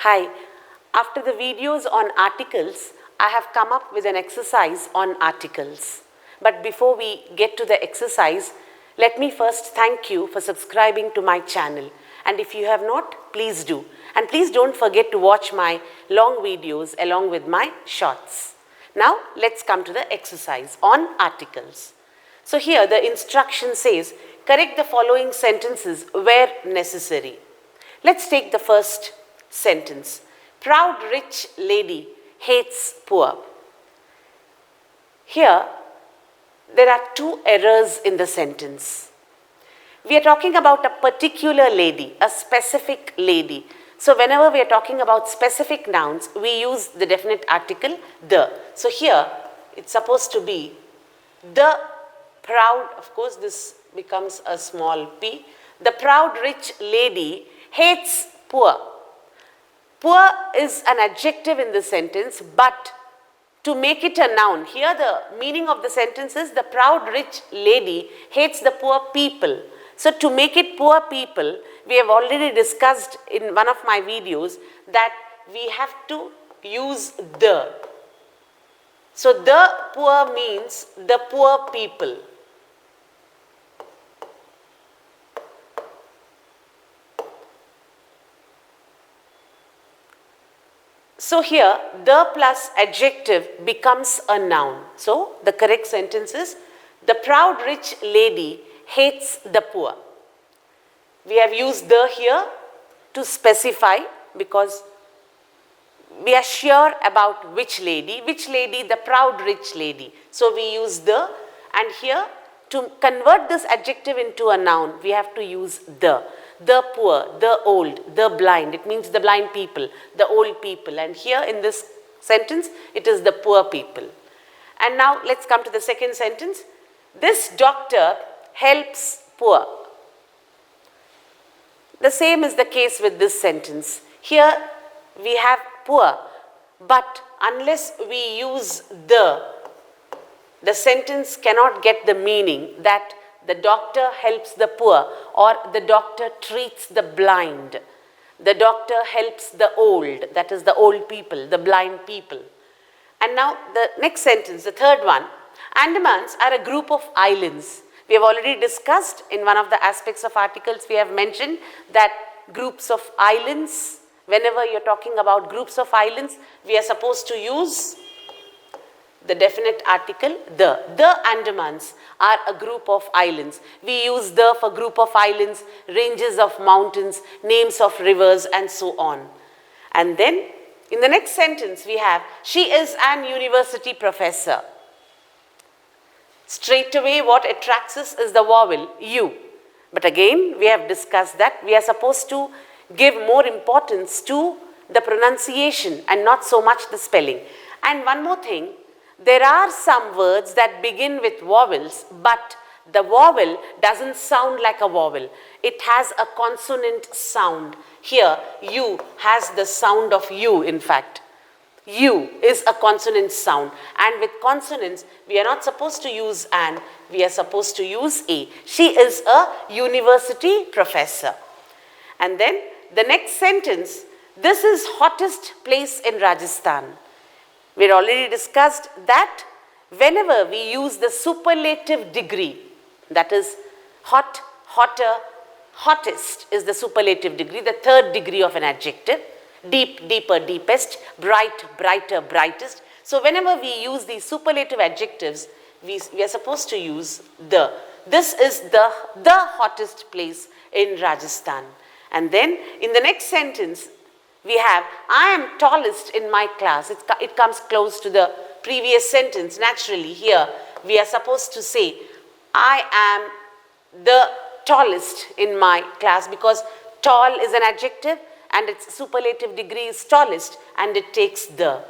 Hi, after the videos on articles, I have come up with an exercise on articles. But before we get to the exercise, let me first thank you for subscribing to my channel. And if you have not, please do. And please don't forget to watch my long videos along with my shorts. Now, let's come to the exercise on articles. So here the instruction says, correct the following sentences where necessary. Let's take the first sentence. Proud rich lady hates poor. Here, there are two errors in the sentence. We are talking about a particular lady, a specific lady. So whenever we are talking about specific nouns, we use the definite article, the. So here, it's supposed to be the proud, of course this becomes a small p. The proud rich lady hates poor. Poor is an adjective in this sentence, but to make it a noun, here the meaning of the sentence is the proud rich lady hates the poor people. So to make it poor people, we have already discussed in one of my videos that we have to use the. So the poor means the poor people. So here, the plus adjective becomes a noun. So the correct sentence is, the proud rich lady hates the poor. We have used the here to specify because we are sure about which lady, the proud rich lady. So we use the, and here to convert this adjective into a noun, we have to use the. The poor, the old, the blind. It means the blind people, the old people. And here in this sentence, it is the poor people. And now let's come to the second sentence. This doctor helps poor. The same is the case with this sentence. Here we have poor, but unless we use the sentence cannot get the meaning that the doctor helps the poor or the doctor treats the blind. The doctor helps the old, that is the old people, the blind people. And now the next sentence, the third one. Andamans are a group of islands. We have already discussed in one of the aspects of articles, we have mentioned that groups of islands, whenever you're talking about groups of islands, we are supposed to use the definite article, the. The Andamans are a group of islands. We use the for group of islands, ranges of mountains, names of rivers, and so on. And then, in the next sentence, we have, she is an university professor. Straight away, what attracts us is the vowel, U. But again, we have discussed that we are supposed to give more importance to the pronunciation and not so much the spelling. And one more thing, there are some words that begin with vowels, but the vowel doesn't sound like a vowel. It has a consonant sound. Here, U has the sound of U, in fact. U is a consonant sound. And with consonants, we are not supposed to use an, we are supposed to use a. She is a university professor. And then the next sentence, this is hottest place in Rajasthan. We had already discussed that whenever we use the superlative degree, that is hot, hotter, hottest is the superlative degree, the third degree of an adjective, deep, deeper, deepest, bright, brighter, brightest. So whenever we use these superlative adjectives, we are supposed to use the. This is the hottest place in Rajasthan. And then in the next sentence, we have, I am tallest in my class. It comes close to the previous sentence. Naturally, here we are supposed to say, I am the tallest in my class, because tall is an adjective and its superlative degree is tallest, and it takes the.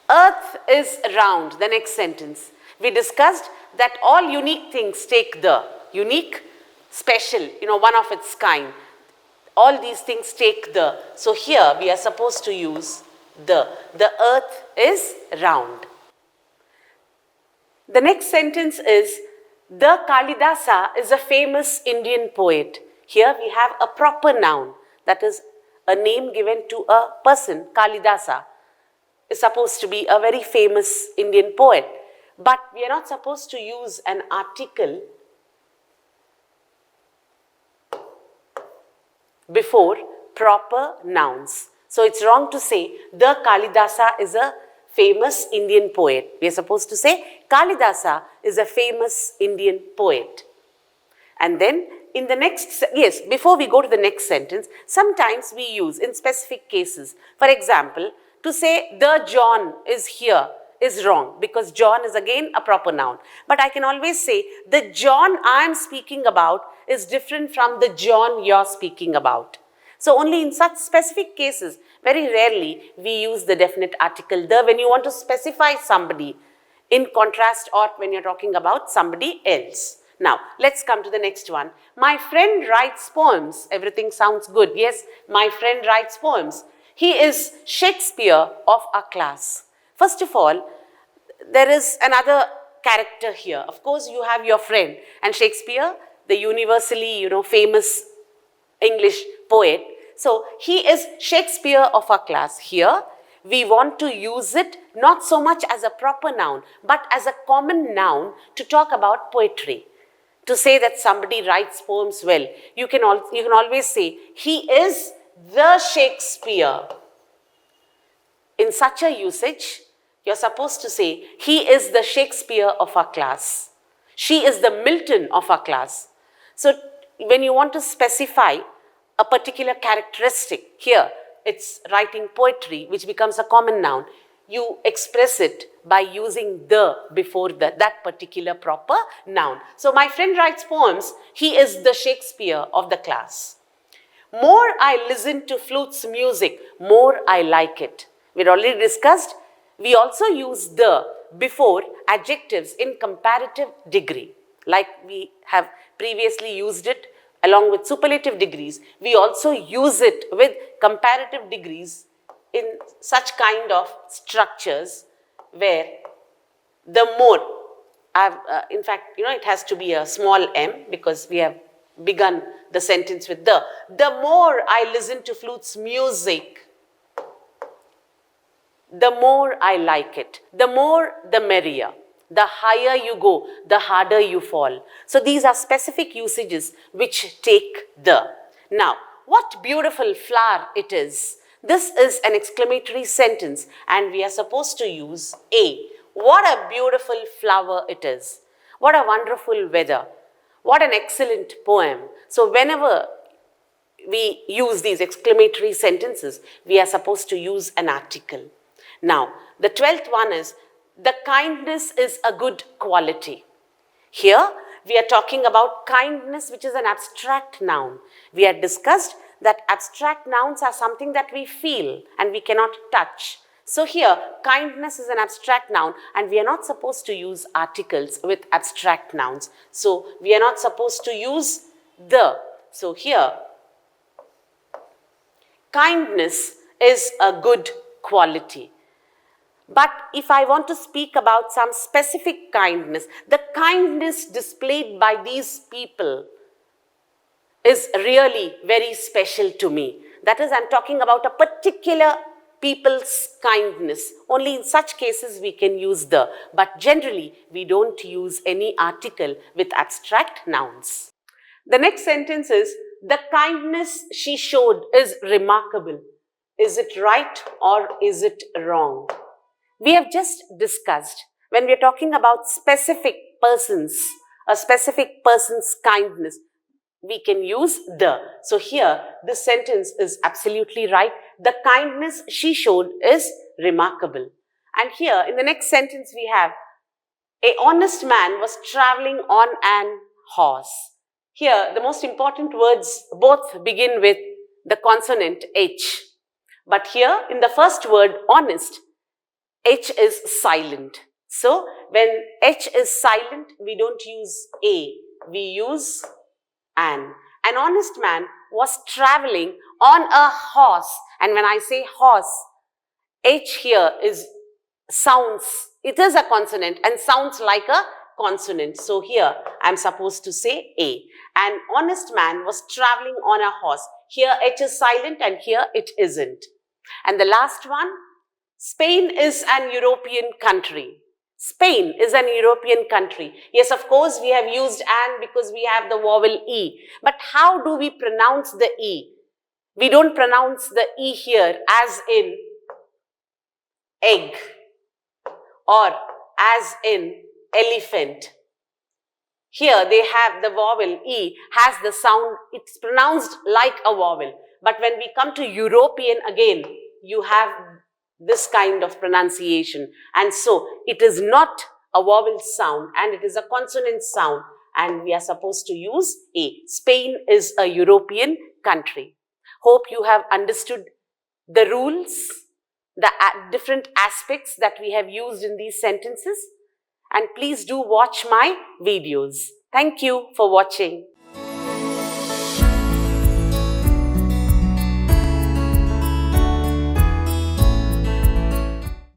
Earth is round, the next sentence. We discussed that all unique things take the. Unique, special, one of its kind. All these things take the. So here we are supposed to use the. The earth is round. The next sentence is, the Kalidasa is a famous Indian poet. Here we have a proper noun, that is a name given to a person. Kalidasa is supposed to be a very famous Indian poet. But we are not supposed to use an article before proper nouns. So it's wrong to say the Kalidasa is a famous Indian poet. We are supposed to say Kalidasa is a famous Indian poet. And then in the next, yes, before we go to the next sentence, sometimes we use in specific cases. For example, to say the John is here is wrong because John is again a proper noun. But I can always say the John I am speaking about is different from the John you're speaking about. So only in such specific cases, very rarely we use the definite article the when you want to specify somebody in contrast or when you're talking about somebody else. Now, let's come to the next one. My friend writes poems. Everything sounds good. Yes, my friend writes poems. He is Shakespeare of our class. First of all, there is another character here. Of course, you have your friend and Shakespeare, the universally, famous English poet. So, he is Shakespeare of our class. Here, we want to use it not so much as a proper noun, but as a common noun to talk about poetry. To say that somebody writes poems well, you can always say, he is the Shakespeare. In such a usage, you're supposed to say, he is the Shakespeare of our class. She is the Milton of our class. So, when you want to specify a particular characteristic, here it's writing poetry, which becomes a common noun. You express it by using the before that particular proper noun. So, my friend writes poems, he is the Shakespeare of the class. More I listen to flute's music, more I like it. We already discussed, we also use the before adjectives in comparative degree. Like we have previously used it along with superlative degrees, we also use it with comparative degrees in such kind of structures where the more, in fact, it has to be a small m because we have begun the sentence with the more I listen to flute's music, the more I like it. The more, the merrier. The higher you go, the harder you fall. So these are specific usages which take the. Now, what beautiful flower it is. This is an exclamatory sentence and we are supposed to use a. What a beautiful flower it is. What a wonderful weather. What an excellent poem. So whenever we use these exclamatory sentences, we are supposed to use an article. Now, the 12th one is, the kindness is a good quality. Here, we are talking about kindness, which is an abstract noun. We had discussed that abstract nouns are something that we feel and we cannot touch. So here, kindness is an abstract noun and we are not supposed to use articles with abstract nouns. So we are not supposed to use the. So here, kindness is a good quality. But if I want to speak about some specific kindness, the kindness displayed by these people is really very special to me. That is, I'm talking about a particular people's kindness. Only in such cases we can use the, but generally we don't use any article with abstract nouns. The next sentence is, the kindness she showed is remarkable. Is it right or is it wrong? We have just discussed when we are talking about specific persons, a specific person's kindness, we can use the. So here, this sentence is absolutely right. The kindness she showed is remarkable. And here, in the next sentence, we have, a honest man was traveling on an horse. Here, the most important words both begin with the consonant H. But here, in the first word, honest, H is silent. So, when H is silent, we don't use a, we use an. An honest man was traveling on a horse. And when I say horse, H here sounds, it is a consonant and sounds like a consonant. So here, I'm supposed to say a. An honest man was traveling on a horse. Here H is silent and here it isn't. And the last one, Spain is an European country. Spain is an European country. Yes, of course, we have used an because we have the vowel E. But how do we pronounce the E? We don't pronounce the E here as in egg or as in elephant. Here they have the vowel E has the sound, it's pronounced like a vowel. But when we come to European again, you have this kind of pronunciation. And so it is not a vowel sound and it is a consonant sound and we are supposed to use A. Spain is a European country. Hope you have understood the rules, the different aspects that we have used in these sentences. And please do watch my videos. Thank you for watching.